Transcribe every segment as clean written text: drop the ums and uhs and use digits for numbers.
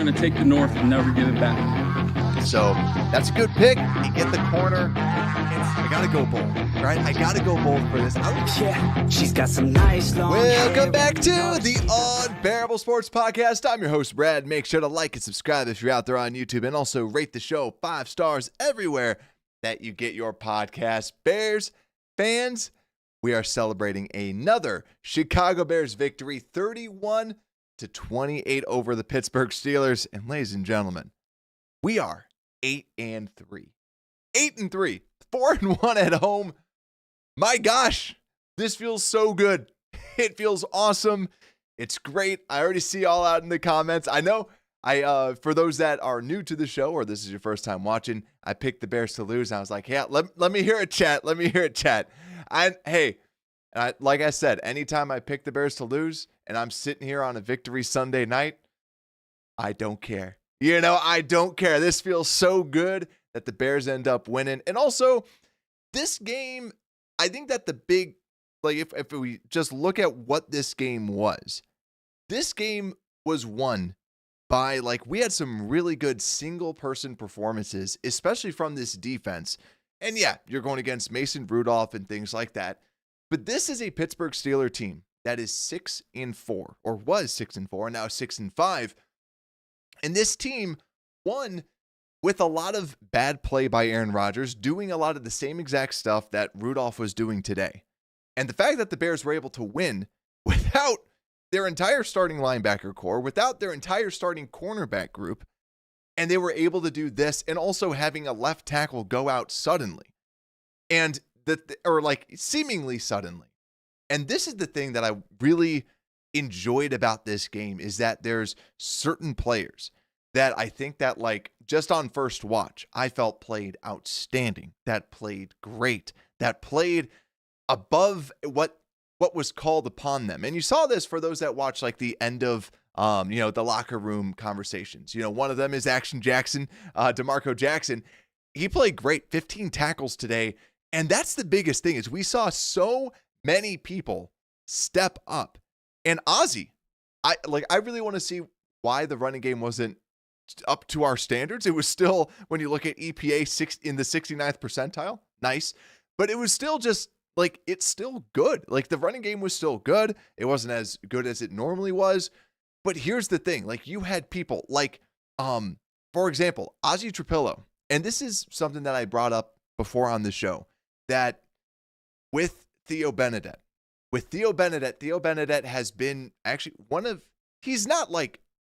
going to take the North and never give it back. So that's a good pick. You get the corner. I got to go bold, right? I got to go bold for this. Yeah, she's got some nice long Welcome back to the Unbearable Sports Podcast. I'm your host, Brad. Make sure to like and subscribe if you're out there on YouTube, and also rate the show 5 stars everywhere that you get your podcast. Bears fans, we are celebrating another Chicago Bears victory, 31-28 over the Pittsburgh Steelers. And ladies and gentlemen, we are 8-3. 8-3. 4-1 at home. My gosh, this feels so good. It feels awesome. It's great. I already see all out in the comments. I know for those that are new to the show, or this is your first time watching, I picked the Bears to lose. And I was like, yeah, let me hear it, chat. Let me hear it, chat. Like I said, anytime I pick the Bears to lose and I'm sitting here on a victory Sunday night, I don't care. I don't care. This feels so good that the Bears end up winning. And also, this game, I think that the big, if we just look at what this game was won by, we had some really good single-person performances, especially from this defense. And yeah, you're going against Mason Rudolph and things like that. But this is a Pittsburgh Steelers team that is 6-4, or was 6-4, and now 6-5. And this team won with a lot of bad play by Aaron Rodgers, doing a lot of the same exact stuff that Rudolph was doing today. And the fact that the Bears were able to win without their entire starting linebacker core, without their entire starting cornerback group, and they were able to do this, and also having a left tackle go out suddenly, and seemingly suddenly. And this is the thing that I really enjoyed about this game, is that there's certain players that I think that, just on first watch, I felt played outstanding, that played great, that played above what was called upon them. And you saw this for those that watch the end of the locker room conversations. One of them is Action Jackson, DeMarco Jackson. He played great, 15 tackles today. And that's the biggest thing, is we saw so many people step up. And Ozzie, I really want to see why the running game wasn't up to our standards. It was still, when you look at EPA, in the 69th percentile, nice. But it was still just, it's still good. The running game was still good. It wasn't as good as it normally was. But here's the thing, you had people for example, Ozzie Trapillo. And this is something that I brought up before on the show, that with Theo Benedette has been actually he's not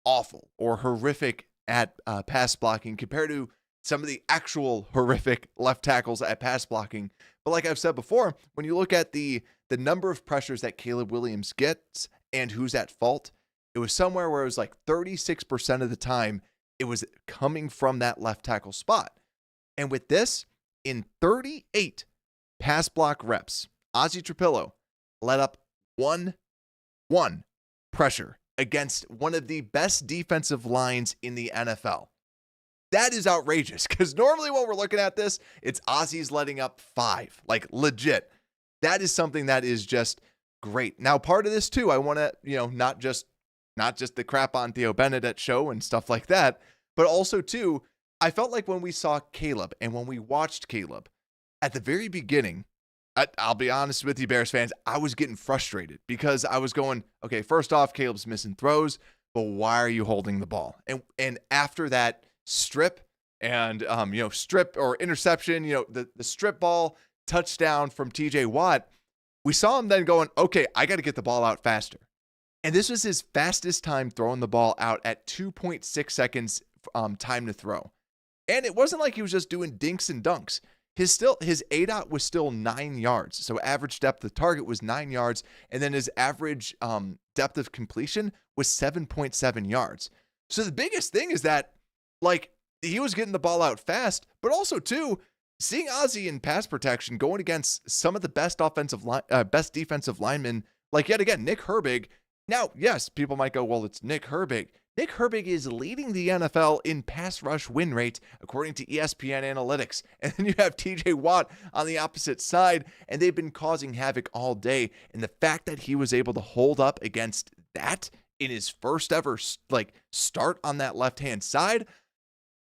awful or horrific at pass blocking compared to some of the actual horrific left tackles at pass blocking. But like I've said before, when you look at the number of pressures that Caleb Williams gets and who's at fault, it was somewhere where it was 36% of the time it was coming from that left tackle spot. And with this, in 38 pass block reps, Ozzie Trapillo let up one pressure against one of the best defensive lines in the NFL. That is outrageous, because normally when we're looking at this, it's Ozzie's letting up 5, legit. That is something that is just great. Now, part of this too, I want to, not just the crap on Theo Benedette show and stuff like that, but also too, I felt like when we saw Caleb and when we watched Caleb at the very beginning, I'll be honest with you, Bears fans, I was getting frustrated, because I was going, okay, first off, Caleb's missing throws, but why are you holding the ball? And after that strip and, strip or interception, the strip ball touchdown from TJ Watt, we saw him then going, okay, I got to get the ball out faster. And this was his fastest time throwing the ball out at 2.6 seconds time to throw. And it wasn't like he was just doing dinks and dunks. His ADOT was still 9 yards. So average depth of target was 9 yards. And then his average depth of completion was 7.7 yards. So the biggest thing is that, he was getting the ball out fast, but also too, seeing Ozzie in pass protection going against some of the best defensive linemen, yet again, Nick Herbig. Now, yes, people might go, well, it's Nick Herbig. Nick Herbig is leading the NFL in pass rush win rate, according to ESPN Analytics. And then you have TJ Watt on the opposite side, and they've been causing havoc all day. And the fact that he was able to hold up against that in his first ever start on that left-hand side.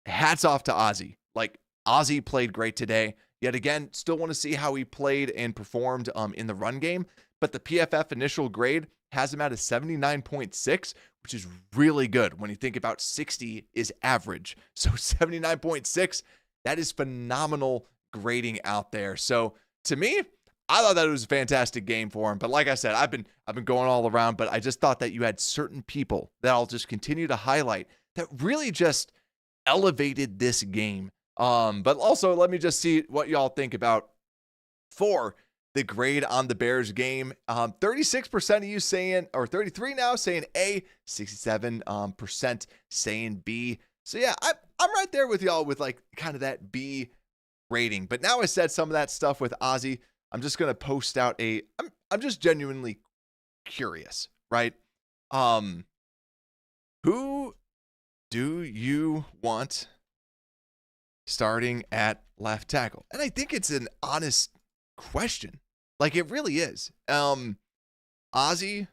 Hats off to Ozzie. Like, Ozzie played great today. Yet again, still want to see how he played and performed in the run game. But the PFF initial grade has him at a 79.6, which is really good when you think about 60 is average. So 79.6, that is phenomenal grading out there. So to me, I thought that it was a fantastic game for him. But like I said, I've been going all around, but I just thought that you had certain people that I'll just continue to highlight that really just elevated this game. But also let me just see what y'all think about for the grade on the Bears game. 36% of you saying, or 33 now saying A, 67% saying B. So yeah, I'm right there with y'all with like kind of that B rating. But now I said some of that stuff with Ozzie, I'm just going to post out I'm just genuinely curious, right? Who do you want starting at left tackle? And I think it's an honest question. Like, it really is. Ozzie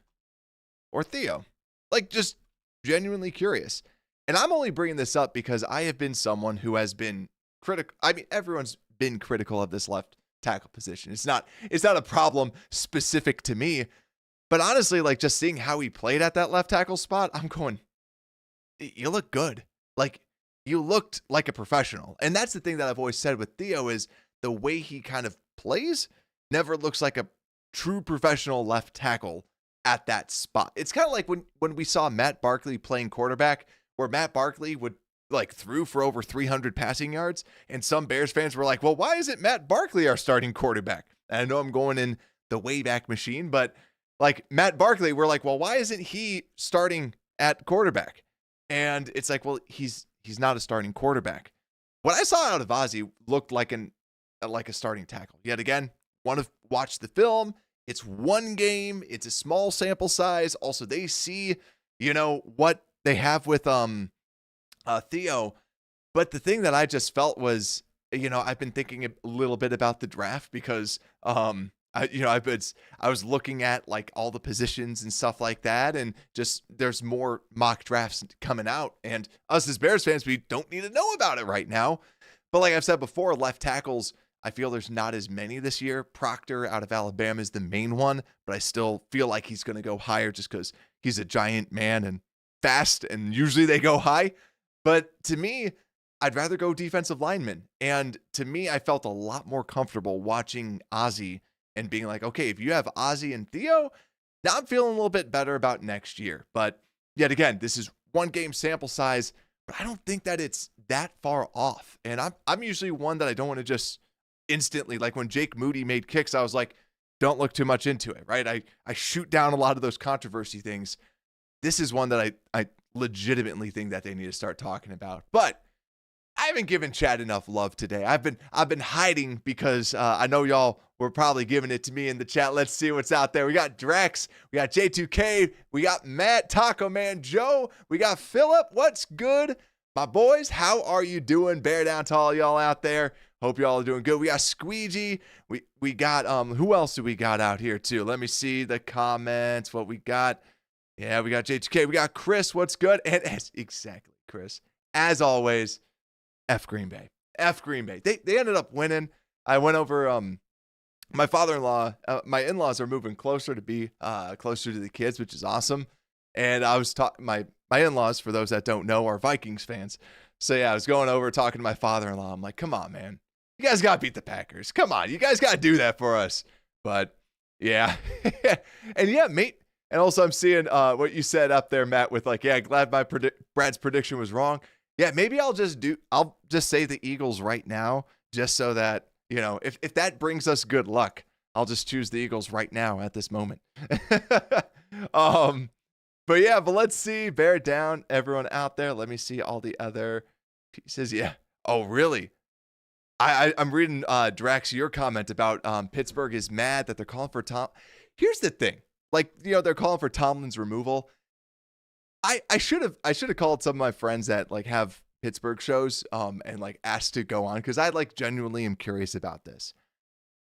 or Theo? Like, just genuinely curious. And I'm only bringing this up because I have been someone who has been critical. I mean, everyone's been critical of this left tackle position. It's not a problem specific to me. But honestly, like, just seeing how he played at that left tackle spot, I'm going, you look good. Like, you looked like a professional. And that's the thing that I've always said with Theo is the way he kind of plays never looks like a true professional left tackle at that spot. It's kind of like when we saw Matt Barkley playing quarterback, where Matt Barkley would like threw for over 300 passing yards. And some Bears fans were like, well, why isn't Matt Barkley our starting quarterback? And I know I'm going in the Wayback Machine, but like Matt Barkley, we're like, well, why isn't he starting at quarterback? And it's like, well, he's not a starting quarterback. What I saw out of Ozzie looked like a starting tackle. Yet again, want to watch the film. It's one game. It's a small sample size. Also, they see, what they have with Theo. But the thing that I just felt was, I've been thinking a little bit about the draft because I was looking at like all the positions and stuff like that, and just there's more mock drafts coming out, and us as Bears fans, we don't need to know about it right now. But like I've said before, left tackles, I feel there's not as many this year. Proctor out of Alabama is the main one, but I still feel like he's going to go higher just because he's a giant man and fast, and usually they go high. But to me, I'd rather go defensive lineman. And to me, I felt a lot more comfortable watching Ozzie and being like, okay, if you have Ozzie and Theo, now I'm feeling a little bit better about next year. But yet again, this is one game sample size, but I don't think that it's that far off. And I'm usually one that I don't want to just instantly, like when Jake Moody made kicks, I was like, don't look too much into it, right? I shoot down a lot of those controversy things. This is one that I legitimately think that they need to start talking about. But I haven't given Chad enough love today. I've been hiding because I know y'all were probably giving it to me in the chat. Let's see what's out there. We got Drex, we got J2K, we got Matt, Taco Man Joe, we got Philip. What's good, my boys? How are you doing? Bear down to all y'all out there. Hope y'all are doing good. We got Squeegee. We got who else do we got out here too? Let me see the comments. What we got? Yeah, we got J2K. We got Chris. What's good? And exactly, Chris. As always, F Green Bay. F Green Bay. They ended up winning. I went over my father-in-law, my in-laws are moving closer to be closer to the kids, which is awesome. And I was talking, my in-laws, for those that don't know, are Vikings fans. So yeah, I was going over talking to my father-in-law. I'm like, come on, man. You guys got to beat the Packers. Come on. You guys got to do that for us. But yeah. And yeah, mate. And also I'm seeing what you said up there, Matt, with like, yeah, glad Brad's prediction was wrong. Yeah, maybe I'll just say the Eagles right now, just so that, if that brings us good luck, I'll just choose the Eagles right now at this moment. But let's see, bear down, everyone out there. Let me see all the other pieces. Yeah. Oh, really? I'm reading Drax, your comment about Pittsburgh is mad that they're calling for Tom. Here's the thing. Like, they're calling for Tomlin's removal. I should have called some of my friends that like have Pittsburgh shows and like asked to go on, because I like genuinely am curious about this.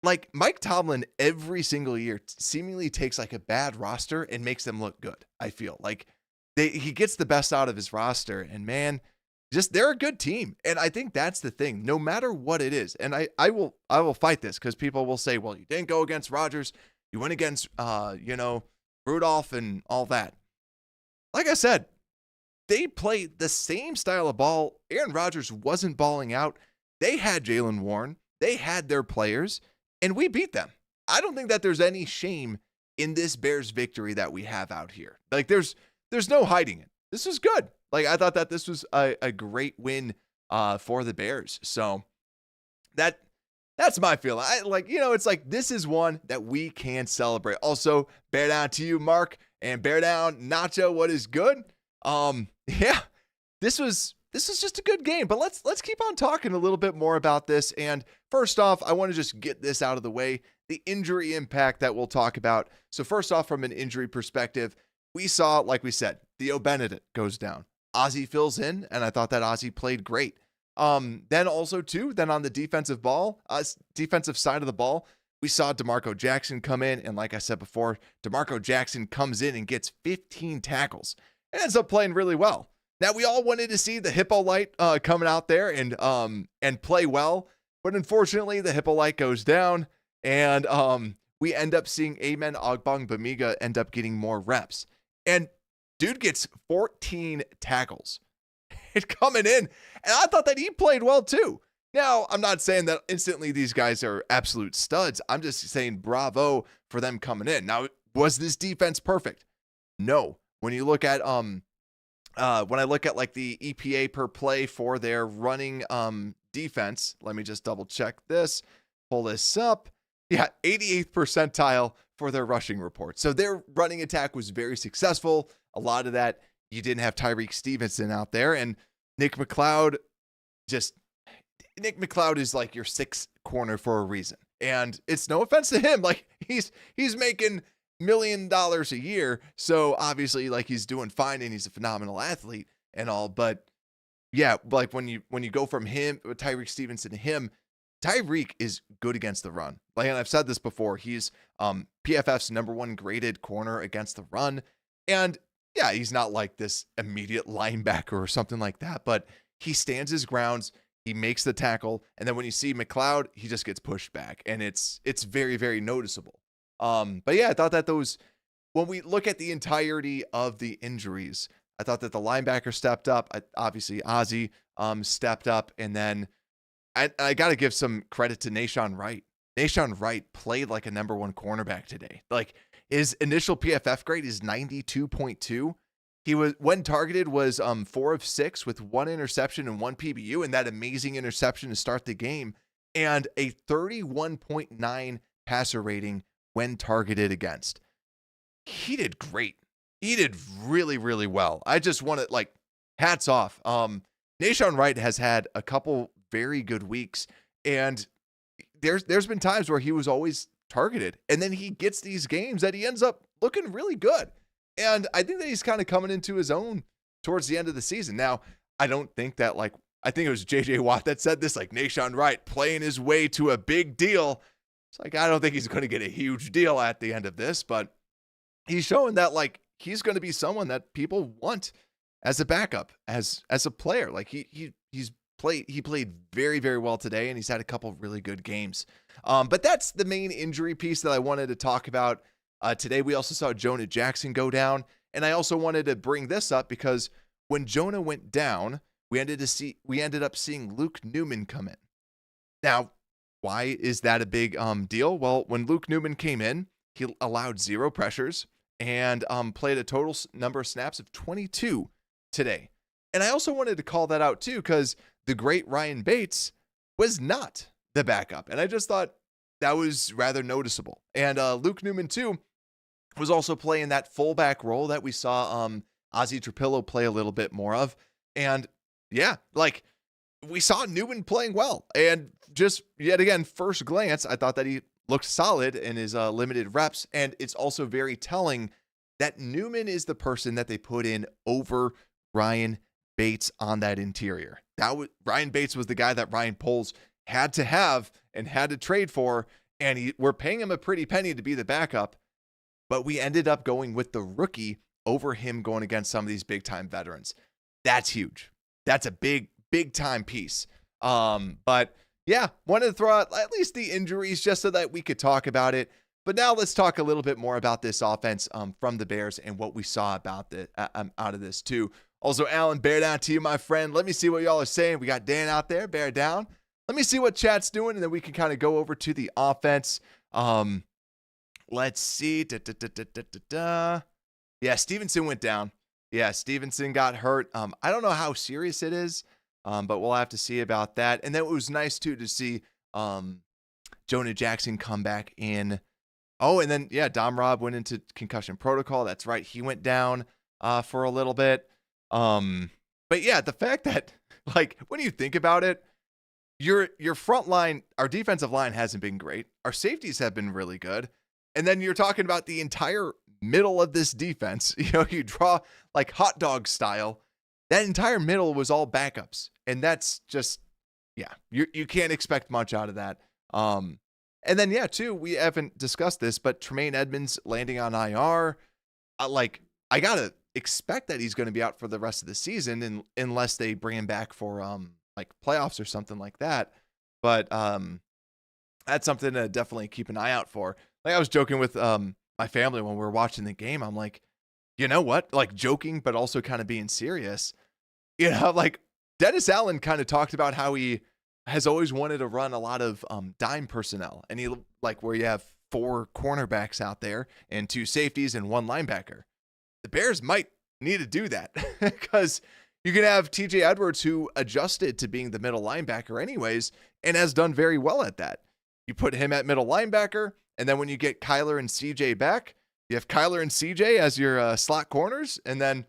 Like, Mike Tomlin every single year seemingly takes like a bad roster and makes them look good. I feel like he gets the best out of his roster, and man, just they're a good team. And I think that's the thing, no matter what it is. And I will fight this because people will say, well, you didn't go against Rodgers, you went against Rudolph and all that. Like I said, they played the same style of ball. Aaron Rodgers wasn't balling out. They had Jaylen Warren, they had their players, and we beat them. I don't think that there's any shame in this Bears victory that we have out here. Like there's no hiding it. This was good. Like I thought that this was a great win for the Bears. So that's my feeling. It's like this is one that we can celebrate. Also, bear down to you, Mark, and bear down, Nacho. What is good? Yeah, this was just a good game. But let's keep on talking a little bit more about this. And first off, I want to just get this out of the way. The injury impact that we'll talk about. So first off, from an injury perspective, we saw, like we said, Theo Benedict goes down. Ozzie fills in, and I thought that Ozzie played great. Then also on the defensive side of the ball, we saw DeMarco Jackson come in, and like I said before, DeMarco Jackson comes in and gets 15 tackles and ends up playing really well. Now we all wanted to see the Hippolyte coming out there and play well, but unfortunately the Hippolyte goes down, and we end up seeing Amen Ogbongbemiga end up getting more reps. And dude gets 14 tackles coming in. And I thought that he played well too. Now, I'm not saying that instantly these guys are absolute studs. I'm just saying bravo for them coming in. Now, was this defense perfect? No. When you look at when I look at like the EPA per play for their running defense, let me just double check this. Pull this up. Yeah, 88th percentile for their rushing report. So their running attack was very successful. A lot of that, you didn't have Tyreek Stevenson out there, and Nick McLeod is like your sixth corner for a reason. And it's no offense to him. Like he's making $1 million a year. So obviously like he's doing fine and he's a phenomenal athlete and all. But yeah, like when you go from him, Tyreek Stevenson to him, Tyreek is good against the run. Like, and I've said this before, he's PFF's number 1 graded corner against the run. And yeah, he's not like this immediate linebacker or something like that, but he stands his grounds, he makes the tackle, and then when you see McLeod, he just gets pushed back, and it's very, very noticeable. But yeah, I thought that when we look at the entirety of the injuries, I thought that the linebacker stepped up. Obviously, Ozzie stepped up, and then I got to give some credit to Nahshon Wright. Nahshon Wright played like a number 1 cornerback today. Like his initial PFF grade is 92.2. He was, when targeted, was 4 of 6 with 1 interception and 1 PBU, and that amazing interception to start the game, and a 31.9 passer rating when targeted against. He did great. He did really, really well. I just want to like hats off. Nahshon Wright has had a couple very good weeks, and there's been times where he was always targeted, and then he gets these games that he ends up looking really good. And I think that he's kind of coming into his own towards the end of the season. Now, I don't think that I think it was JJ Watt that said this, like Nahshon Wright playing his way to a big deal. It's like, I don't think he's going to get a huge deal at the end of this, but he's showing that like he's going to be someone that people want as a backup, as a player. Like he played very, very well today, and he's had a couple of really good games. But that's the main injury piece that I wanted to talk about today. We also saw Jonah Jackson go down, and I also wanted to bring this up because when Jonah went down, we ended up seeing Luke Newman come in. Now, why is that a big deal? Well, when Luke Newman came in, he allowed 0 pressures and played a total number of snaps of 22 today. And I also wanted to call that out too, because the great Ryan Bates was not the backup. And I just thought that was rather noticeable. And Luke Newman too was also playing that fullback role that we saw Ozzie Trapillo play a little bit more of. And yeah, like we saw Newman playing well. And just yet again, first glance, I thought that he looked solid in his limited reps. And it's also very telling that Newman is the person that they put in over Ryan Bates on that interior. Ryan Bates was the guy that Ryan Poles had to have and had to trade for, and we're paying him a pretty penny to be the backup, but we ended up going with the rookie over him going against some of these big time veterans. That's huge. That's a big time piece. But yeah, wanted to throw out at least the injuries just so that we could talk about it. But now let's talk a little bit more about this offense from the Bears and what we saw about out of this too. Also, Alan, bear down to you, my friend. Let me see what y'all are saying. We got Dan out there, bear down. Let me see what chat's doing, and then we can kind of go over to the offense. Let's see. Yeah, Stevenson went down. Yeah, Stevenson got hurt. I don't know how serious it is, but we'll have to see about that. And then it was nice, too, to see Jonah Jackson come back in. Oh, and then, yeah, Dom Robb went into concussion protocol. That's right. He went down for a little bit. But, yeah, the fact that, like, when you think about it, your front line, our defensive line hasn't been great. Our safeties have been really good. And then you're talking about the entire middle of this defense. You know, you draw like hot dog style. That entire middle was all backups. And that's just, yeah, you can't expect much out of that. And then, yeah, too, we haven't discussed this, but Tremaine Edmonds landing on IR. I got to expect that he's going to be out for the rest of the season unless they bring him back for like playoffs or something like that. But that's something to definitely keep an eye out for. Like I was joking with my family when we were watching the game. I'm like, you know what? Like joking, but also kind of being serious. You know, like Dennis Allen kind of talked about how he has always wanted to run a lot of dime personnel. And he like where you have 4 cornerbacks out there and 2 safeties and 1 linebacker. The Bears might need to do that because you can have TJ Edwards, who adjusted to being the middle linebacker anyways, and has done very well at that. You put him at middle linebacker, and then when you get Kyler and CJ back, you have Kyler and CJ as your slot corners, and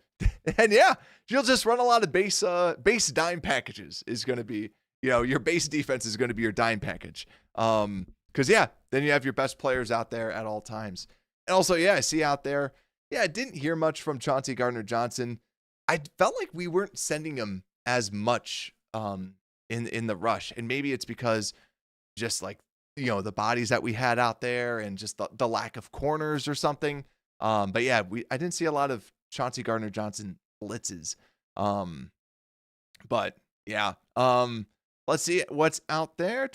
yeah, you'll just run a lot of base dime packages is going to be, you know, your base defense is going to be your dime package. Because, yeah, then you have your best players out there at all times. And also, yeah, I see out there, yeah, I didn't hear much from Chauncey Gardner-Johnson. I felt like we weren't sending him as much in the rush. And maybe it's because just like, you know, the bodies that we had out there and just the lack of corners or something. But yeah, I didn't see a lot of Chauncey Gardner-Johnson blitzes. But yeah, let's see what's out there.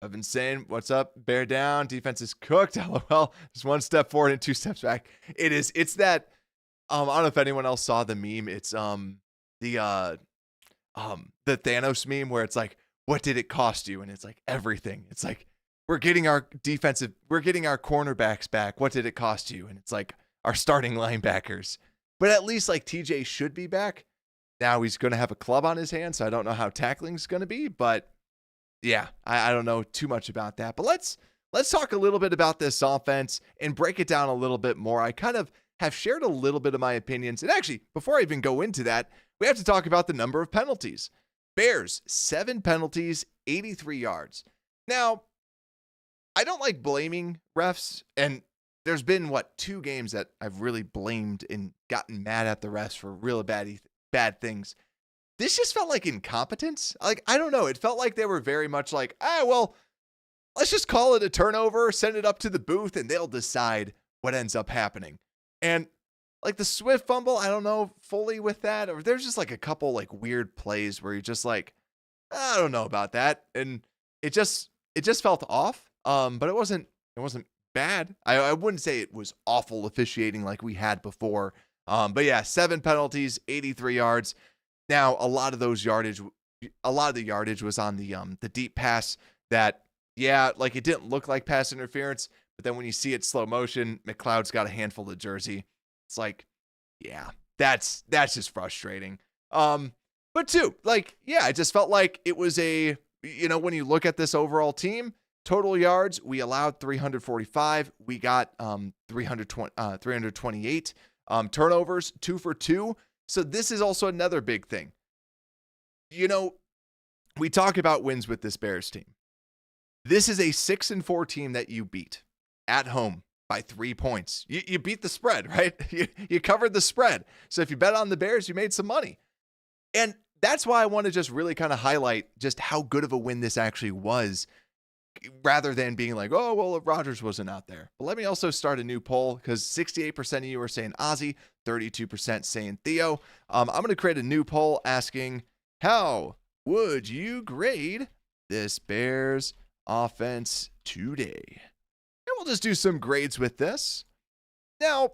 I've been saying, what's up? Bear down. Defense is cooked. LOL. Just 1 step forward and 2 steps back. It's that, I don't know if anyone else saw the meme. It's the Thanos meme where it's like, what did it cost you? And it's like everything. It's like, we're getting our cornerbacks back. What did it cost you? And it's like our starting linebackers. But at least like TJ should be back. Now he's going to have a club on his hand, so I don't know how tackling's going to be, but yeah, I don't know too much about that. But let's talk a little bit about this offense and break it down a little bit more. I kind of have shared a little bit of my opinions. And actually, before I even go into that, we have to talk about the number of penalties. Bears, 7 penalties, 83 yards. Now, I don't like blaming refs, and there's been, 2 games that I've really blamed and gotten mad at the refs for real bad things. This just felt like incompetence. Like, I don't know. It felt like they were very much like, well, let's just call it a turnover, send it up to the booth, and they'll decide what ends up happening. And like the Swift fumble, I don't know fully with that. Or there's just like a couple like weird plays where you're just like, I don't know about that. And it just felt off. But it wasn't bad. I wouldn't say it was awful officiating like we had before. But yeah, 7 penalties, 83 yards. Now, a lot of the yardage was on the deep pass that, yeah, like it didn't look like pass interference, but then when you see it slow motion, McLeod's got a handful of jersey. It's like, yeah, that's just frustrating. But too, like, yeah, I just felt like it was when you look at this overall team, total yards, we allowed 345. We got 328. Turnovers, 2 for 2. So this is also another big thing. You know, we talk about wins with this Bears team. This is a 6-4 team that you beat at home by 3 points. You beat the spread, right? You covered the spread. So if you bet on the Bears, you made some money. And that's why I want to just really kind of highlight just how good of a win this actually was. rather than being like, oh, well, if Rodgers wasn't out there. But let me also start a new poll because 68% of you are saying Ozzy, 32% saying Theo. I'm going to create a new poll asking, how would you grade this Bears offense today? And we'll just do some grades with this. Now,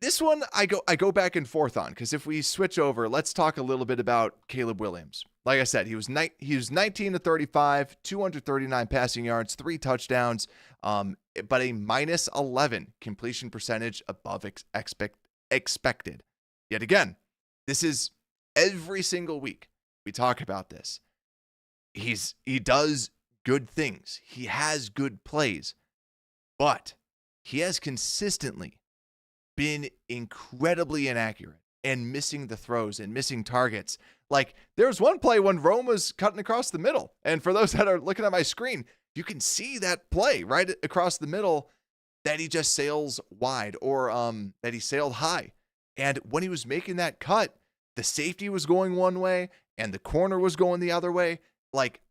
this one I go back and forth on because if we switch over, let's talk a little bit about Caleb Williams. Like I said, he was 19 to 35, 239 passing yards, 3 touchdowns, but a minus 11 completion percentage above expected. Yet again, this is every single week we talk about this. He does good things. He has good plays, but he has consistently been incredibly inaccurate and missing the throws and missing targets. Like there was one play when Rome was cutting across the middle. And for those that are looking at my screen, you can see that play right across the middle that he just sails wide or that he sailed high. And when he was making that cut, the safety was going one way and the corner was going the other way. Like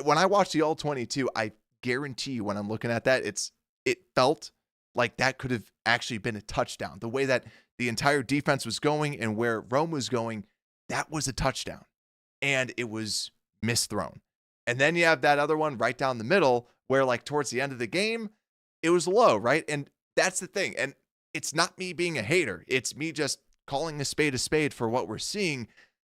when I watched the all 22, I guarantee you when I'm looking at that, it felt like that could have actually been a touchdown. The way that the entire defense was going and where Rome was going, that was a touchdown. And it was misthrown. And then you have that other one right down the middle where like towards the end of the game, it was low, right? And that's the thing. And it's not me being a hater. It's me just calling a spade for what we're seeing.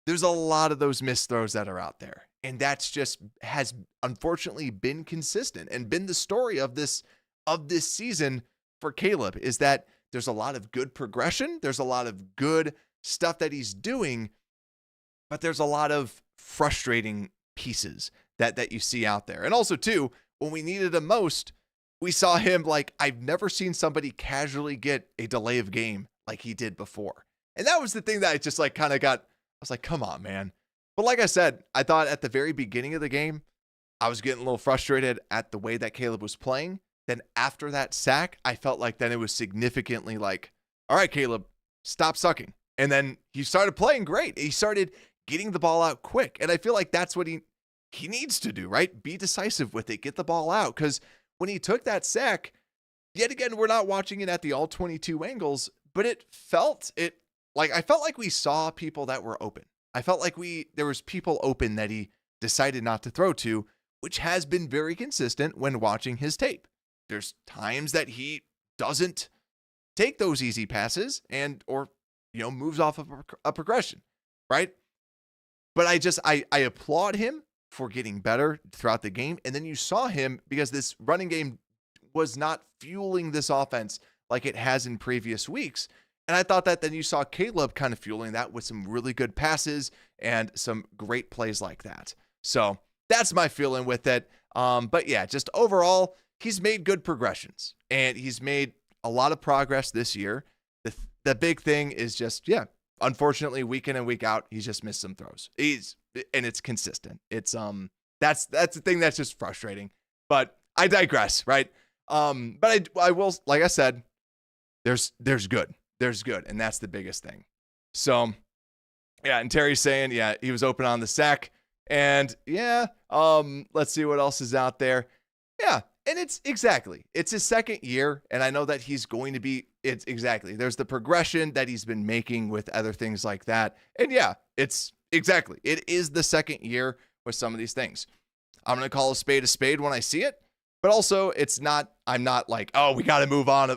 There's a lot of those missed throws that are out there. And that's just has unfortunately been consistent and been the story of this season for Caleb is that there's a lot of good progression. There's a lot of good stuff that he's doing, but there's a lot of frustrating pieces that you see out there. And also too, when we needed him most, we saw him like, I've never seen somebody casually get a delay of game like he did before. And that was the thing that I just like kind of got, I was like, come on, man. But like I said, I thought at the very beginning of the game, I was getting a little frustrated at the way that Caleb was playing. Then after that sack, I felt like then it was significantly like, all right, Caleb, stop sucking. And then he started playing great. He started getting the ball out quick. And I feel like that's what he needs to do, right? Be decisive with it. Get the ball out. Because when he took that sack, yet again, we're not watching it at the all 22 angles, but I felt like we saw people that were open. I felt like there was people open that he decided not to throw to, which has been very consistent when watching his tape. There's times that he doesn't take those easy passes or moves off of a progression, right? But I applaud him for getting better throughout the game. And then you saw him because this running game was not fueling this offense like it has in previous weeks. And I thought that then you saw Caleb kind of fueling that with some really good passes and some great plays like that. So that's my feeling with it. But yeah, just overall, he's made good progressions and he's made a lot of progress this year. The big thing is just, unfortunately, week in and week out, he's just missed some throws. And it's consistent. It's that's the thing that's just frustrating. But I digress, right? But I will, like I said, there's good. There's good, and that's the biggest thing. So, yeah, and Terry's saying, he was open on the sack. And let's see what else is out there. Yeah, and it's his second year, and I know that he's going to be, there's the progression that he's been making with other things like that. And it is the second year with some of these things. I'm going to call a spade when I see it, but also I'm not like, oh, we got to move on,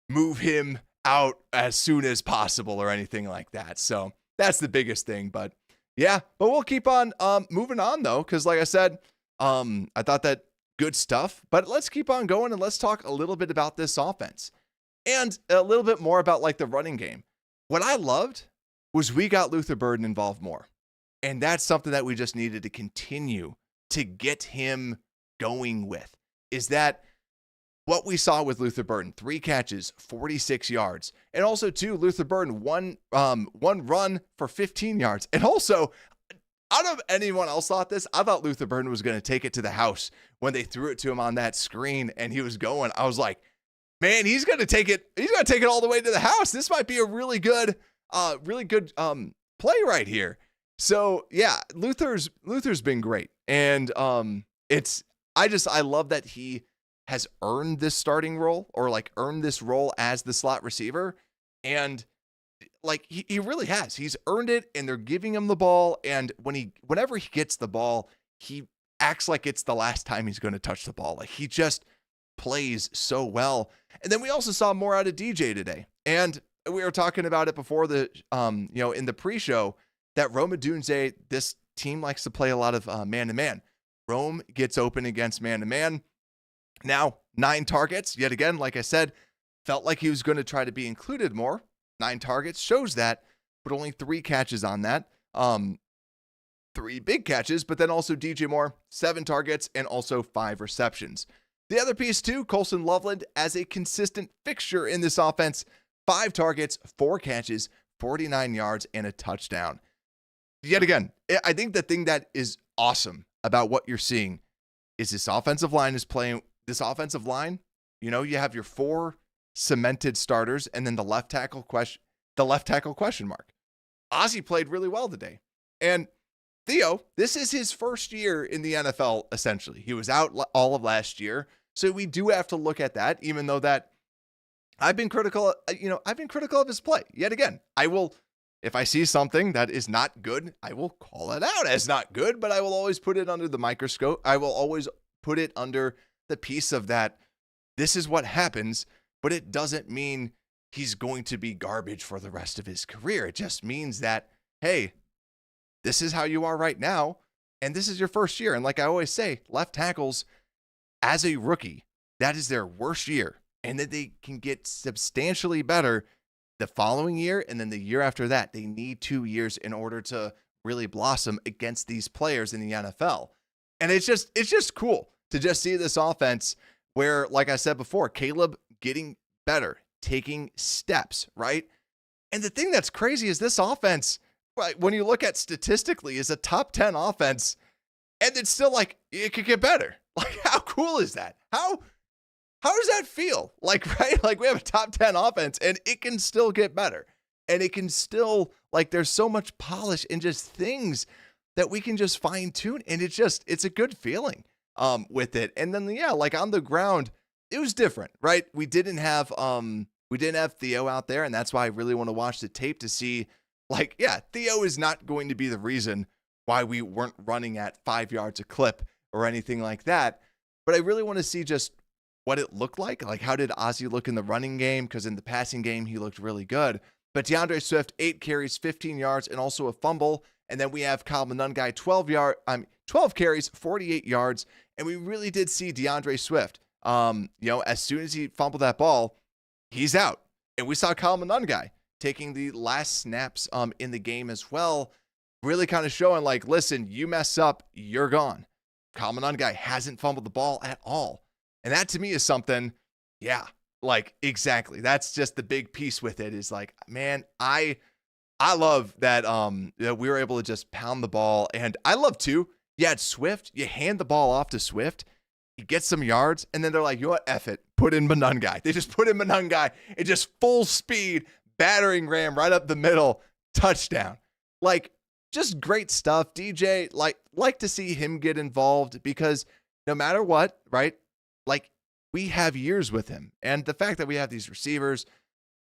move him out as soon as possible or anything like that. So that's the biggest thing, but we'll keep on moving on though. Cause like I said, I thought that good stuff, but let's keep on going and let's talk a little bit about this offense and a little bit more about like the running game. What I loved was we got Luther Burden involved more. And that's something that we just needed to continue to get him going with, is that what we saw with Luther Burden, 3 catches, 46 yards. And also too, Luther Burden, one run for 15 yards. And also, I don't know if anyone else thought this. I thought Luther Burden was going to take it to the house when they threw it to him on that screen and he was going. I was like, man, he's going to take it. He's going to take it all the way to the house. This might be a really good play right here. So yeah, Luther's been great. And I love that he has earned this starting role, or like earned this role as the slot receiver. And like he really has. He's earned it, and they're giving him the ball. And whenever he gets the ball, he acts like it's the last time he's going to touch the ball. Like he just plays so well. And then we also saw more out of DJ today. And we were talking about it before the in the pre-show that Rome Odunze, this team likes to play a lot of man-to-man. Rome gets open against man-to-man. Now, 9 targets. Yet again, like I said, felt like he was going to try to be included more. 9 targets shows that, but only 3 catches on that. 3 big catches, but then also DJ Moore, 7 targets and also 5 receptions. The other piece too, Colson Loveland as a consistent fixture in this offense, 5 targets, 4 catches, 49 yards, and a touchdown. Yet again, I think the thing that is awesome about what you're seeing is this offensive line is playing. This offensive line, you have your 4 cemented starters, and then the left tackle question mark. Ozzie played really well today. And Theo, this is his first year in the NFL, essentially. He was out all of last year. So we do have to look at that, even though that I've been critical of his play. Yet again, if I see something that is not good, I will call it out as not good, but I will always put it under the microscope. I will always put it under the piece of that. This is what happens, but it doesn't mean he's going to be garbage for the rest of his career. It just means that, hey, this is how you are right now, and this is your first year. And like I always say, left tackles, as a rookie, that is their worst year, and that they can get substantially better the following year, and then the year after that. They need 2 years in order to really blossom against these players in the NFL. And it's just cool to just see this offense where, like I said before, Caleb getting better, taking steps, right? And the thing that's crazy is this offense, right, when you look at statistically, is a top 10 offense, and it's still like, it could get better. Like, how cool is that? How does that feel? Like, right? Like, we have a top 10 offense, and it can still get better. And it can still, like, there's so much polish and just things that we can just fine tune. And it's a good feeling with it. And then, yeah, like on the ground, it was different, right? We didn't have Theo out there. And that's why I really want to watch the tape to see, like, yeah, Theo is not going to be the reason why we weren't running at 5 yards a clip or anything like that. But I really want to see just what it looked like. Like, how did Ozzie look in the running game? Because in the passing game, he looked really good. But DeAndre Swift, 8 carries, 15 yards, and also a fumble. And then we have Kyle Monungai, 12 carries, 48 yards. And we really did see DeAndre Swift. As soon as he fumbled that ball, he's out. And we saw Kyle Monungai taking the last snaps in the game as well. Really kind of showing, like, listen, you mess up, you're gone. Kyle Monungai hasn't fumbled the ball at all. And that to me is something, yeah, like, exactly. That's just the big piece with it is like, man, I love that that we were able to just pound the ball. And I love too, yeah, it's Swift. You hand the ball off to Swift, he gets some yards, and then they're like, you know what, F it, put in Monungai. They just put in Monungai and just full speed, battering ram right up the middle, touchdown. Like, just great stuff. DJ, like to see him get involved because no matter what, right? Like, we have years with him. And the fact that we have these receivers,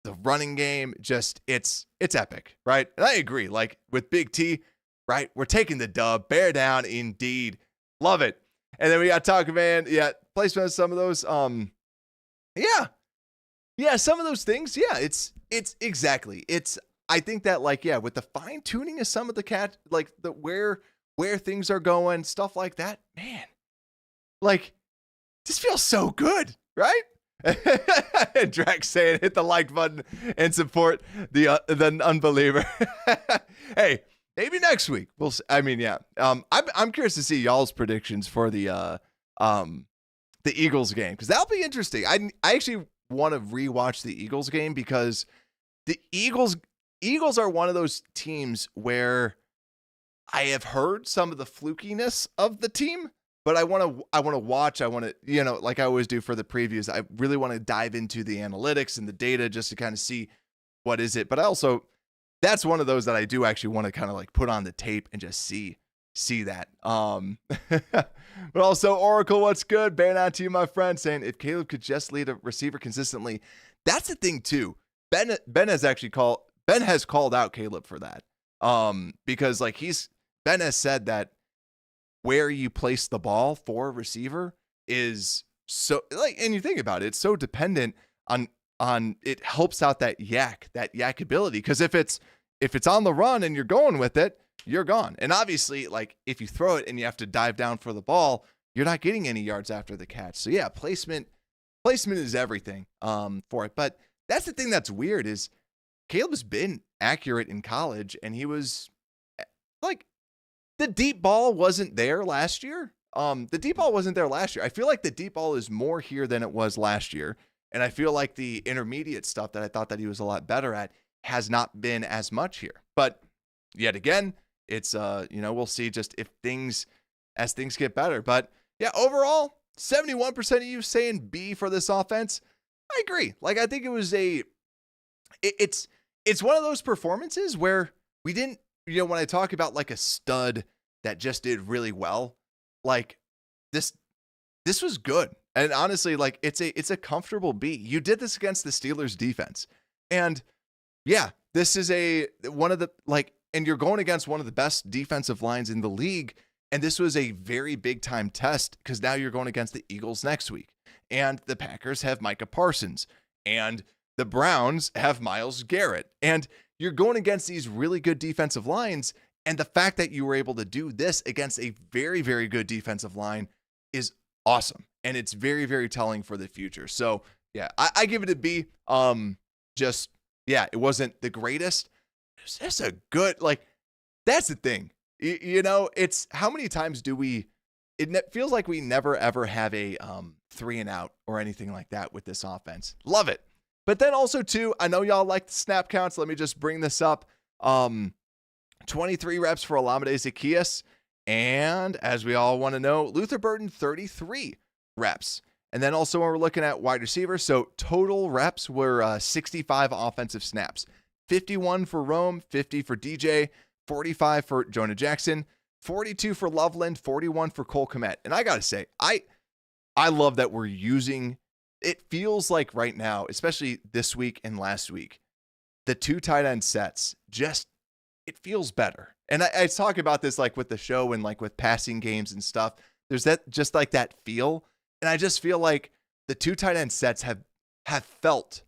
the running game, just it's epic, right? And I agree. Like, with Big T, right? We're taking the dub. Bear down indeed. Love it. And then we got Taco Man. Yeah, placement of some of those. Yeah, some of those things. Yeah, it's exactly. I think that, like, yeah, with the fine tuning of some of the like the where things are going, stuff like that, man, like, this feels so good, right? Drax saying, hit the like button and support the unbeliever. Hey, maybe next week we'll. I mean, yeah. I'm curious to see y'all's predictions for the Eagles game, because that'll be interesting. I actually want to rewatch the Eagles game because the Eagles are one of those teams where I have heard some of the flukiness of the team, but I want to watch. I want to, like I always do for the previews, I really want to dive into the analytics and the data just to kind of see what is it. But I also that's one of those that I do actually want to kind of like put on the tape and just see that. But also Oracle, what's good? Bearing out to you, my friend, saying if Caleb could just lead a receiver consistently, that's the thing too. Ben has called out Caleb for that. Because like Ben has said that where you place the ball for a receiver is so like, and you think about it, it's so dependent on it helps out that yak ability. Because if it's on the run and you're going with it, you're gone. And obviously, like if you throw it and you have to dive down for the ball, you're not getting any yards after the catch. So yeah, placement is everything for it. But that's the thing that's weird is Caleb's been accurate in college, and he was like the deep ball wasn't there last year. The deep ball wasn't there last year. I feel like the deep ball is more here than it was last year. And I feel like the intermediate stuff that I thought that he was a lot better at has not been as much here. But yet again, it's we'll see just if things get better. But yeah, overall, 71% of you saying B for this offense. I agree. Like I think it was it's one of those performances where we didn't, when I talk about like a stud that just did really well, like this was good. And honestly, like it's a comfortable B. You did this against the Steelers defense. And yeah, this is one of the and you're going against one of the best defensive lines in the league. And this was a very big time test because now you're going against the Eagles next week. And the Packers have Micah Parsons. And the Browns have Myles Garrett. And you're going against these really good defensive lines. And the fact that you were able to do this against a very, very good defensive line is awesome. And it's very, very telling for the future. So yeah, I give it a B. It wasn't the greatest. It's just a good, that's the thing. It's how many times it feels like we never ever have a 3 and out or anything like that with this offense. Love it. But then also too, I know y'all like the snap counts. Let me just bring this up. 23 reps for Olamide Zaccheaus. And as we all want to know, Luther Burden, 33 reps. And then also when we're looking at wide receivers, so total reps were 65 offensive snaps. 51 for Rome, 50 for DJ, 45 for Jonah Jackson, 42 for Loveland, 41 for Cole Kmet. And I got to say, I love that we're using, it feels like right now, especially this week and last week, the 2 tight end sets it feels better. And I talk about this like with the show and like with passing games and stuff. There's that just like that feel. And I just feel like the 2 tight end sets have felt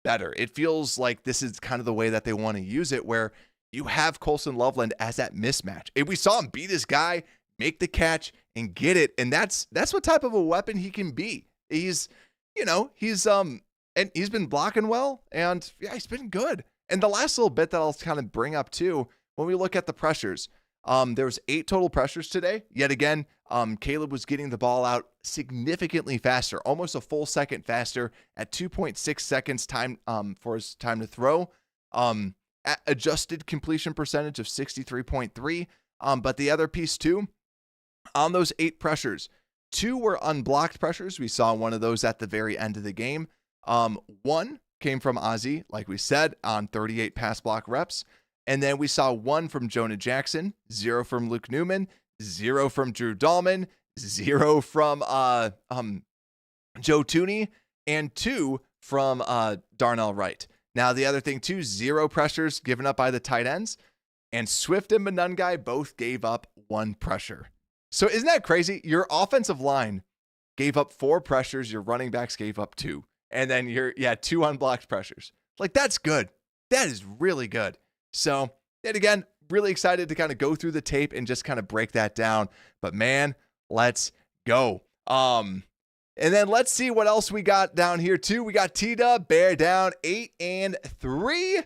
better. It feels like this is kind of the way that they want to use it, where you have Colson Loveland as that mismatch. And we saw him beat his guy, make the catch, and get it. And that's what type of a weapon he can be. He's been blocking well, and yeah, he's been good. And the last little bit that I'll kind of bring up too, when we look at the pressures, there was 8 total pressures today. Yet again, Caleb was getting the ball out significantly faster, almost a full second faster at 2.6 seconds time for his time to throw. Adjusted completion percentage of 63.3. But the other piece too, on those 8 pressures, 2 were unblocked pressures. We saw one of those at the very end of the game. 1 came from Ozzie, like we said, on 38 pass block reps. And then we saw 1 from Jonah Jackson, 0 from Luke Newman, 0 from Drew Dahlman, 0 from Joe Tooney, and 2 from Darnell Wright. Now, the other thing too, 0 pressures given up by the tight ends, and Swift and Monungai both gave up 1 pressure. So isn't that crazy? Your offensive line gave up 4 pressures. Your running backs gave up 2. And then 2 unblocked pressures. Like, that's good. That is really good. So, yet again, really excited to kind of go through the tape and just kind of break that down. But man, let's go. And then let's see what else we got down here too. We got T-Dub, Bear down 8-3.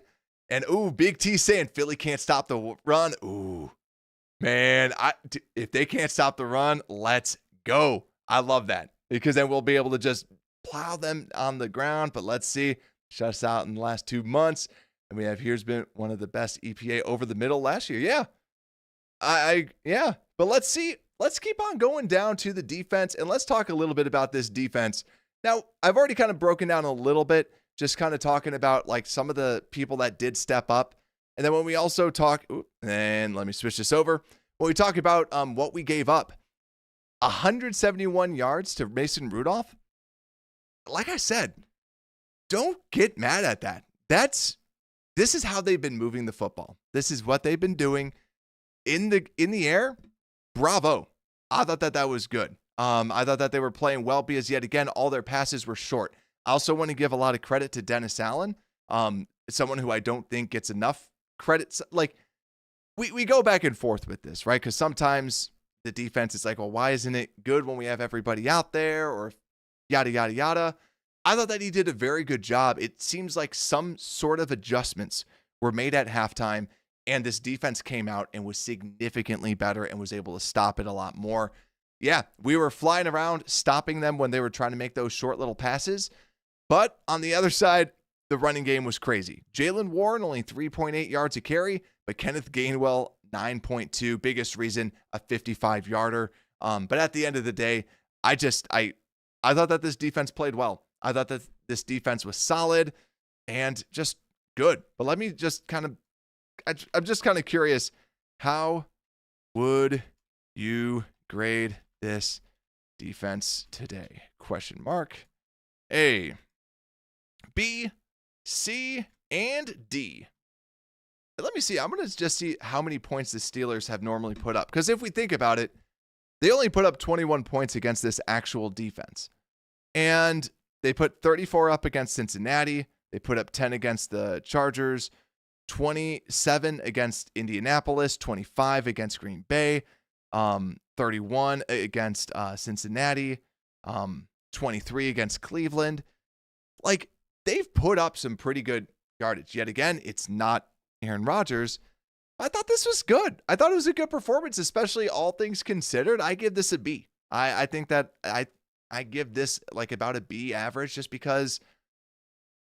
And Big T saying Philly can't stop the run. Ooh, man, if they can't stop the run, let's go. I love that, because then we'll be able to just plow them on the ground. But let's see. Shut us out in the last 2 months. And we have here's been one of the best EPA over the middle last year. Yeah. But let's see. Let's keep on going down to the defense, and let's talk a little bit about this defense. Now, I've already kind of broken down a little bit, just kind of talking about like some of the people that did step up. And then when we also talk, and let me switch this over. When we talk about what we gave up, 171 yards to Mason Rudolph. Like I said, don't get mad at that. This is how they've been moving the football. This is what they've been doing in the air. Bravo. I thought that was good. I thought that they were playing well because yet again, all their passes were short. I also want to give a lot of credit to Dennis Allen, someone who I don't think gets enough credit. Like we go back and forth with this, right? Because sometimes the defense is like, well, why isn't it good when we have everybody out there, or yada, yada, yada. I thought that he did a very good job. It seems like some sort of adjustments were made at halftime, and this defense came out and was significantly better and was able to stop it a lot more. Yeah, we were flying around, stopping them when they were trying to make those short little passes. But on the other side, the running game was crazy. Jalen Warren, only 3.8 yards a carry, but Kenneth Gainwell, 9.2. Biggest reason, a 55-yarder. But at the end of the day, I thought that this defense played well. I thought that this defense was solid and just good. But let me just I'm just kind of curious, how would you grade this defense today? Question mark. A, B, C, and D. Let me see. I'm going to just see how many points the Steelers have normally put up. Because if we think about it, they only put up 21 points against this actual defense. And they put 34 up against Cincinnati. They put up 10 against the Chargers, 27 against Indianapolis, 25 against Green Bay, 31 against Cincinnati, 23 against Cleveland. Like, they've put up some pretty good yardage. Yet again, it's not Aaron Rodgers. I thought this was good. I thought it was a good performance, especially all things considered. I give this a B. I think that I give this like about a B average just because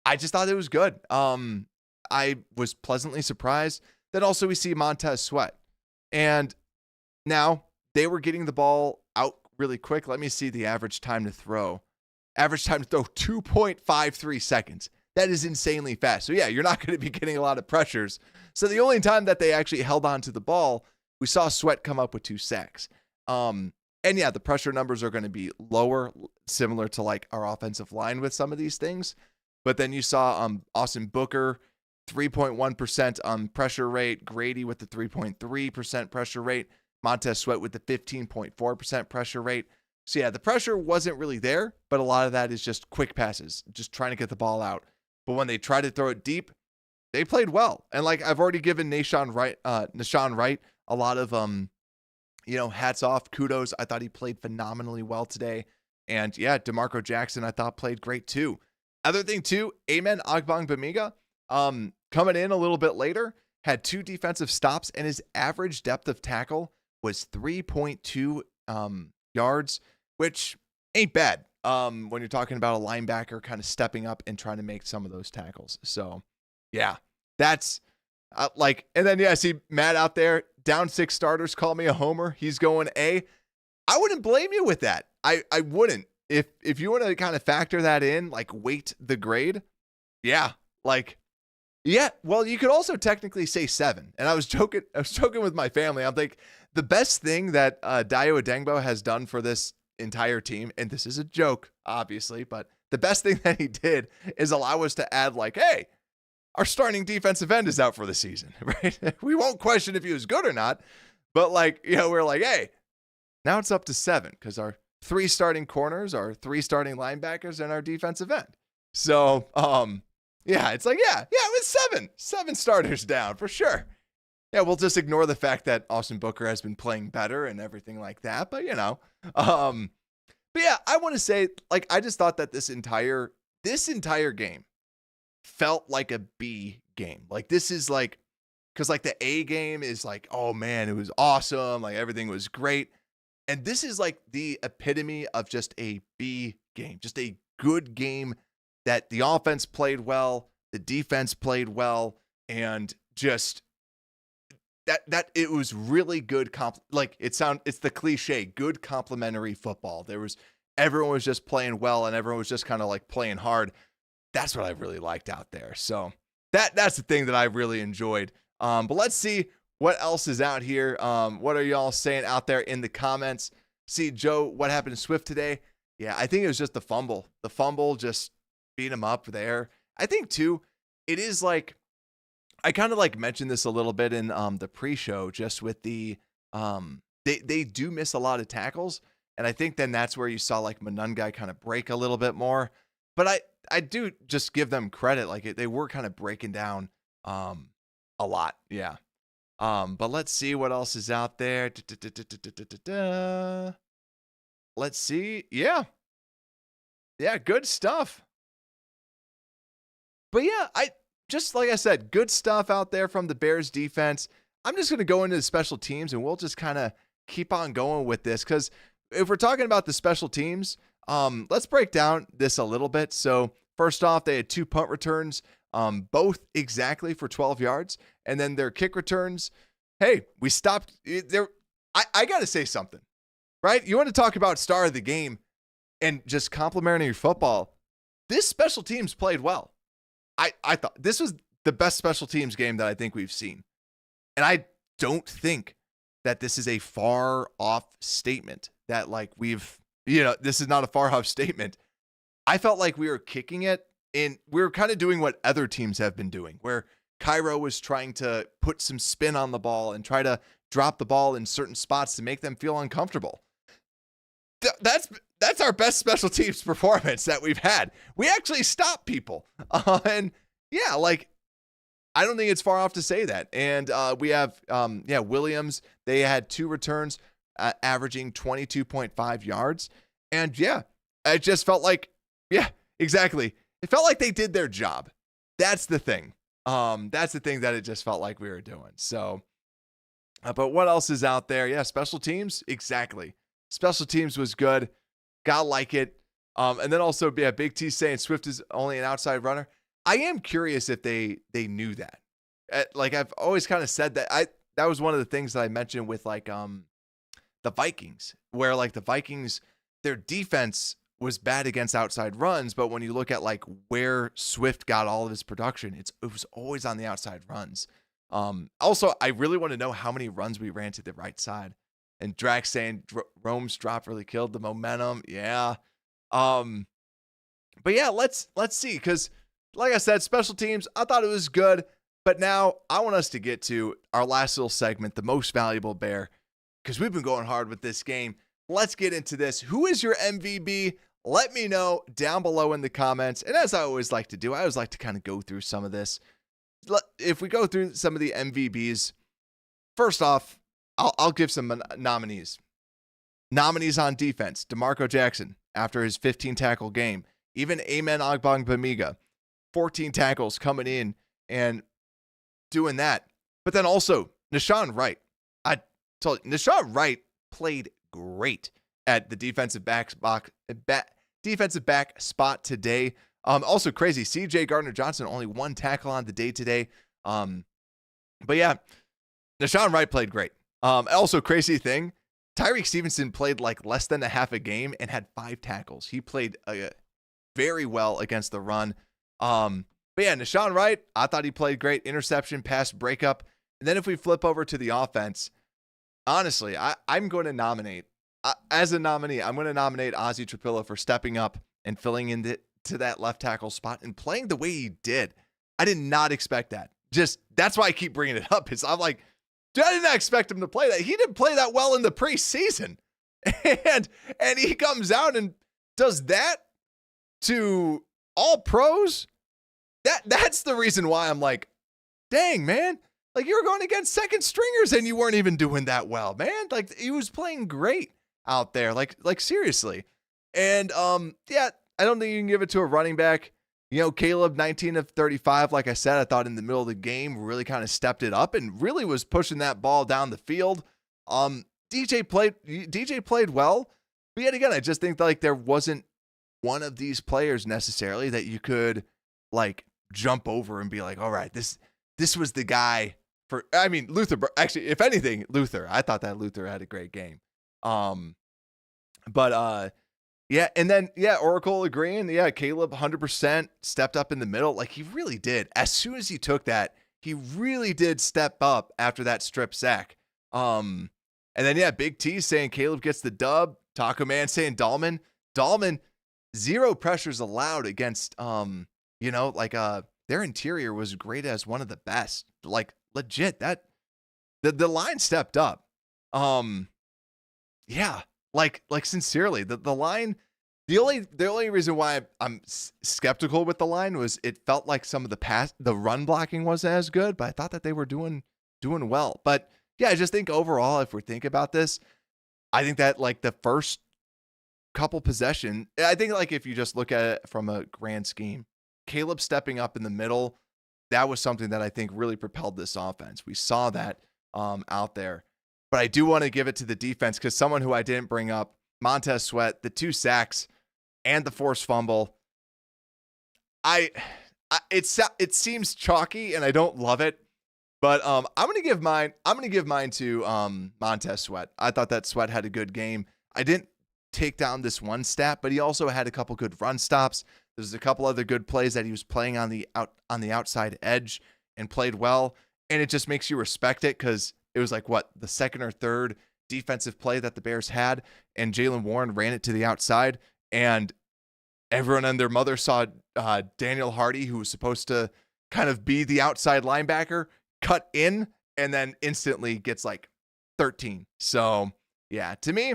I just thought it was good. I was pleasantly surprised that also we see Montez Sweat. And now they were getting the ball out really quick. Let me see the average time to throw. Average time to throw 2.53 seconds. That is insanely fast. So yeah, you're not going to be getting a lot of pressures. So the only time that they actually held on to the ball, we saw Sweat come up with 2 sacks. And yeah, the pressure numbers are going to be lower, similar to like our offensive line with some of these things. But then you saw Austin Booker, 3.1% pressure rate, Grady with the 3.3% pressure rate, Montez Sweat with the 15.4% pressure rate. So yeah, the pressure wasn't really there, but a lot of that is just quick passes, just trying to get the ball out. But when they tried to throw it deep, they played well. And like I've already given Nahshon Wright a lot of hats off, kudos. I thought he played phenomenally well today. And yeah, DeMarco Jackson I thought played great too. Other thing too, Amen Ogbongbemiga, coming in a little bit later, had 2 defensive stops, and his average depth of tackle was 3.2 yards, which ain't bad when you're talking about a linebacker kind of stepping up and trying to make some of those tackles. So yeah, that's and then yeah, I see Matt out there, down 6 starters, call me a homer. He's going A. I wouldn't blame you with that. I wouldn't. If you want to kind of factor that in, like weight the grade, yeah, well, you could also technically say 7. And I was joking with my family. I'm like, the best thing that Dayo Adengbo has done for this entire team, and this is a joke, obviously, but the best thing that he did is allow us to add hey, our starting defensive end is out for the season, right? We won't question if he was good or not, but we're like, hey, now it's up to 7 because our 3 starting corners, our 3 starting linebackers, and our defensive end. So, yeah, it's it was 7 starters down for sure. Yeah, we'll just ignore the fact that Austin Booker has been playing better and everything like that. But but yeah, I want to say I just thought that this entire game felt like a B game. This is because the A game is oh man, it was awesome. Everything was great. And this is the epitome of just a B game, just a good game that the offense played well, the defense played well, and just that it was really good. It's the cliche, good complementary football. Everyone was just playing well and everyone was just kind of playing hard. That's what I really liked out there. So that's the thing that I really enjoyed But let's see what else is out here. What are y'all saying out there in the comments? See, Joe, what happened to Swift today? Yeah, I think it was just the fumble. The fumble just beat him up there. I think, too, it is like, I kind of like mentioned this a little bit in the pre-show, just with the, they do miss a lot of tackles. And I think then that's where you saw like Monungai kind of break a little bit more. But I do just give them credit. Like they were kind of breaking down a lot. Yeah. But let's see what else is out there. Let's see. Yeah. Yeah, good stuff. But yeah, just like I said, good stuff out there from the Bears defense. I'm just going to go into the special teams and we'll just kind of keep on going with this, because if we're talking about the special teams, let's break down this a little bit. So first off, they had 2 punt returns, both exactly for 12 yards. And then their kick returns, hey, we stopped there. I got to say something, right? You want to talk about star of the game and just complimenting your football. This special teams played well. I thought this was the best special teams game that I think we've seen. And I don't think that this is a far off statement that like this is not a far off statement. I felt like we were kicking it and we were kind of doing what other teams have been doing, where Cairo was trying to put some spin on the ball and try to drop the ball in certain spots to make them feel uncomfortable. That's our best special teams performance that we've had. We actually stopped people. And yeah, like, I don't think it's far off to say that. And we have, Williams. They had 2 returns, averaging 22.5 yards. And yeah, it just felt like, yeah, exactly. It felt like they did their job. That's the thing. That's the thing that it just felt like we were doing. So, but what else is out there? Yeah, special teams. Exactly. Special teams was good. Gotta like it. And then also, yeah, Big T saying Swift is only an outside runner. I am curious if they knew that. Like I've always kind of said that. That was one of the things that I mentioned with like the Vikings, where like the Vikings, their defense was bad against outside runs, but when you look at like where Swift got all of his production, it was always on the outside runs. Also, I really want to know how many runs we ran to the right side. And Drax saying Rome's drop really killed the momentum. Yeah. But yeah, let's see. Because like I said, special teams, I thought it was good. But now I want us to get to our last little segment, the most valuable bear, because we've been going hard with this game. Let's get into this. Who is your MVP? Let me know down below in the comments. And as I always like to do, I always like to kind of go through some of this. If we go through some of the MVBs, first off, I'll give some nominees. Nominees on defense: DeMarco Jackson after his 15 tackle game. Even Amen Agbangbamiga, 14 tackles coming in and doing that. But then also Nashawn Wright. I told you, Nashawn Wright played great at the defensive back spot today. Also crazy. CJ Gardner-Johnson only 1 tackle on the day today. But yeah, Nashawn Wright played great. Also crazy thing, Tyreek Stevenson played like less than a half a game and had 5 tackles. He played very well against the run. But yeah, Nashawn Wright, I thought he played great. Interception, pass, breakup. And then if we flip over to the offense, honestly, I'm going to nominate, as a nominee, I'm going to nominate Ozzie Trapillo for stepping up and filling into that left tackle spot and playing the way he did. I did not expect that. That's why I keep bringing it up. Is I'm like, dude, I did not expect him to play that. He didn't play that well in the preseason. And he comes out and does that to all pros. That's the reason why I'm like, dang, man. Like, you were going against second stringers and you weren't even doing that well, man. Like, he was playing great out there. Like seriously. And yeah, I don't think you can give it to a running back. You know, Caleb, 19 of 35, like I said, I thought in the middle of the game really kind of stepped it up and really was pushing that ball down the field. DJ played well, but yet again, I just think that, like, there wasn't one of these players necessarily that you could like jump over and be like, all right, this was the guy for, I mean, Luther, actually, if anything, Luther, I thought that Luther had a great game. Yeah, and then, yeah, Oracle agreeing. Yeah, Caleb 100% stepped up in the middle. Like, he really did. As soon as he took that, he really did step up after that strip sack. And then, yeah, Big T saying Caleb gets the dub. Taco Man saying Dahlman, 0 pressures allowed against, their interior was great as one of the best. Like, legit, that the line stepped up. Yeah, like sincerely, the line. The only reason why I'm skeptical with the line was it felt like some of the run blocking wasn't as good, but I thought that they were doing well. But yeah, I just think overall, if we think about this, I think that like the first couple possession, I think like if you just look at it from a grand scheme, Caleb stepping up in the middle, that was something that I think really propelled this offense. We saw that out there. But I do want to give it to the defense because someone who I didn't bring up, Montez Sweat, the 2 sacks and the forced fumble. It seems chalky and I don't love it, but I'm gonna give mine to Montez Sweat. I thought that Sweat had a good game. I didn't take down this one stat, but he also had a couple good run stops. There's a couple other good plays that he was playing on the outside edge and played well, and it just makes you respect it because it was like the second or third defensive play that the Bears had, and Jaylen Warren ran it to the outside, and everyone and their mother saw Daniel Hardy, who was supposed to kind of be the outside linebacker, cut in and then instantly gets like 13. So yeah, to me,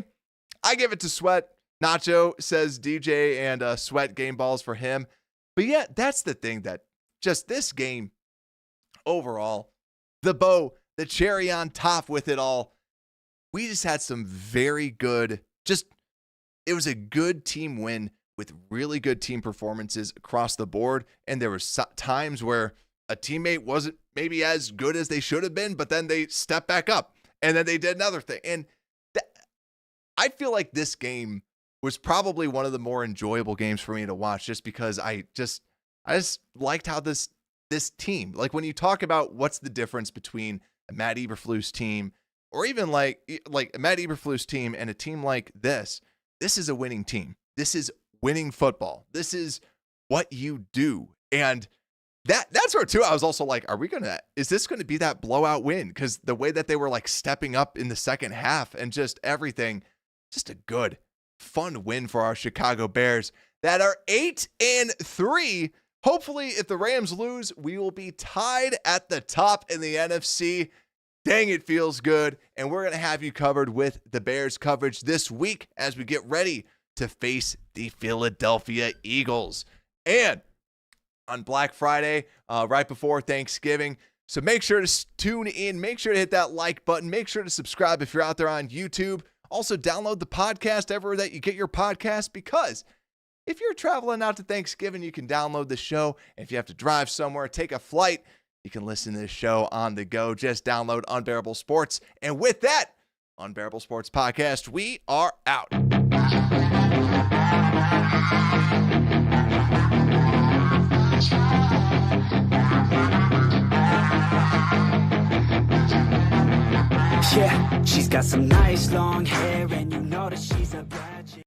I give it to Sweat. Nacho says DJ and Sweat game balls for him. But yeah, that's the thing, that just this game overall, the cherry on top with it all, we just had some very good, it was a good team win with really good team performances across the board. And there were times where a teammate wasn't maybe as good as they should have been, but then they stepped back up and then they did another thing. And I feel like this game was probably one of the more enjoyable games for me to watch, just because I just liked how this team, like when you talk about what's the difference between a Matt Eberflus team or even like a Matt Eberflus team and a team like this is a winning team. This is winning football. This is what you do. And that's where too, I was also like, is this going to be that blowout win? Because the way that they were like stepping up in the second half and just everything, just a good, fun win for our Chicago Bears that are 8-3. Hopefully, if the Rams lose, we will be tied at the top in the NFC. Dang, it feels good. And we're going to have you covered with the Bears coverage this week as we get ready to face the Philadelphia Eagles. And on Black Friday, right before Thanksgiving. So make sure to tune in. Make sure to hit that like button. Make sure to subscribe if you're out there on YouTube. Also, download the podcast everywhere that you get your podcast, because if you're traveling out to Thanksgiving, you can download the show. And if you have to drive somewhere, take a flight, you can listen to this show on the go. Just download Unbearable Sports. And with that, Unbearable Sports Podcast, we are out. Yeah, she's got some nice long hair, and you know that she's a bad chick.